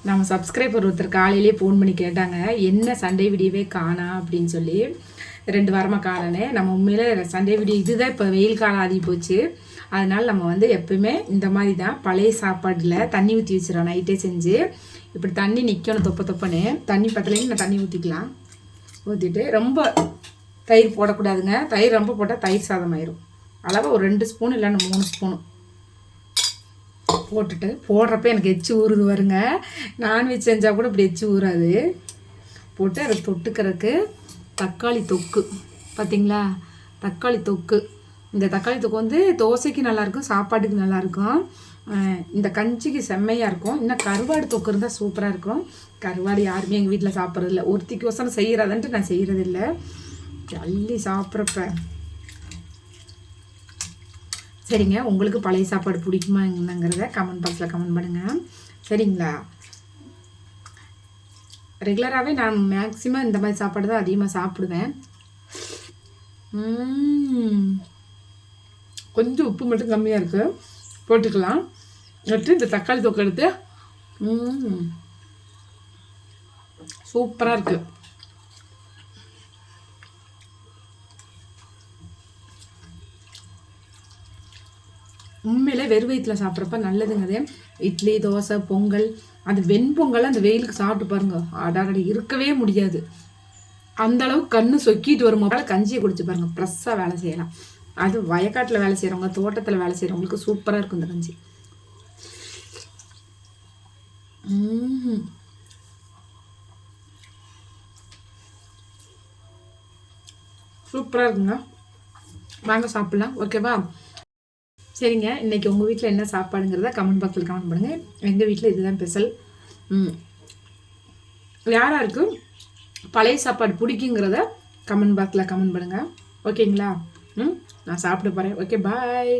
நம்ம சப்ஸ்கிரைபர் ஒருத்தர் காலையிலே ஃபோன் பண்ணி கேட்டாங்க, என்ன சண்டே வீடியோவே காணா அப்படின்னு சொல்லி. 2 வாரமாக காணனே. நம்ம உண்மையிலே சண்டே வீடியோ இதுதான் இப்போ வெயில் காலம் ஆகி போச்சு. அதனால் நம்ம வந்து எப்பவுமே இந்த மாதிரி தான் பழைய சாப்பாட்டில் தண்ணி ஊற்றி வச்சிடறோம். நைட்டே செஞ்சு இப்படி தண்ணி நிற்கணும் தொப்பன்னு. தண்ணி பத்தலைன்னு நான் தண்ணி ஊற்றிக்கலாம். ஊற்றிட்டு ரொம்ப தயிர் போடக்கூடாதுங்க. தயிர் ரொம்ப போட்டால் தயிர் சாதம் ஆயிரும். அளவாக ஒரு 2 ஸ்பூன் இல்லைன்னா 3 ஸ்பூனு போட்டுட்டு போடுறப்ப எனக்கு எச்சு ஊறுது வருங்க. நான்வெஜ் செஞ்சால் கூட இப்படி எச்சு ஊறாது. போட்டு அதை தொட்டுக்கிறதுக்கு தக்காளி தொக்கு பார்த்திங்களா, தக்காளி தொக்கு. இந்த தக்காளி தொக்கு வந்து தோசைக்கு நல்லாயிருக்கும், சாப்பாட்டுக்கு நல்லாயிருக்கும், இந்த கஞ்சிக்கு செம்மையாக இருக்கும். இன்னும் கருவாடு தொக்கு இருந்தால் சூப்பராக இருக்கும். கருவாடு யாருமே எங்கள் வீட்டில் சாப்பிட்றதில்ல. ஒருத்திக்கு வசனம் செய்கிறதுன்ட்டு நான் செய்கிறதில்ல. அள்ளி சாப்பிட்றப்ப சரிங்க. உங்களுக்கு பழைய சாப்பாடு பிடிக்குமா என்னங்கிறத கமெண்ட் பாக்ஸில் கமெண்ட் பண்ணுங்கள். சரிங்களா? ரெகுலராகவே நான் மேக்ஸிமம் இந்த மாதிரி சாப்பாடு தான் அதிகமாக சாப்பிடுவேன். கொஞ்சம் உப்பு மட்டும் கம்மியாக இருக்குது, போட்டுக்கலாம். எடுத்து இந்த தக்காளி தொக்கு எடுத்து சூப்பராக இருக்குது. உண்மையிலே வெறும் வயிற்றில் சாப்பிட்றப்ப நல்லதுங்க. இட்லி, தோசை, பொங்கல், அந்த வெண்பொங்கல் அந்த வெயிலுக்கு சாப்பிட்டு பாருங்க, அடாடி இருக்கவே முடியாது. அந்த அளவுக்கு கண்ணு சொக்கிட்டு வரும்போது கஞ்சியை குடிச்சு பாருங்க, ஃப்ரெஷ்ஷாக வேலை செய்யலாம். அது வயக்காட்டில் வேலை செய்கிறவங்க, தோட்டத்தில் வேலை செய்கிறவங்களுக்கு சூப்பராக இருக்கும் இந்த கஞ்சி. சூப்பராக இருக்குங்க. வாங்க சாப்பிட்லாம். ஓகேவா? சரிங்க. இன்றைக்கி உங்கள் வீட்டில் என்ன சாப்பாடுங்கிறத கமெண்ட் பாக்ஸில் கமெண்ட் பண்ணுங்கள். எங்கள் வீட்டில் இதுதான் ஸ்பெஷல். யாராருக்கு பழைய சாப்பாடு பிடிக்குங்கிறத கமெண்ட் பாக்ஸில் கமெண்ட் பண்ணுங்கள். ஓகேங்களா? நான் சாப்பிட போகிறேன். ஓகே, பாய்.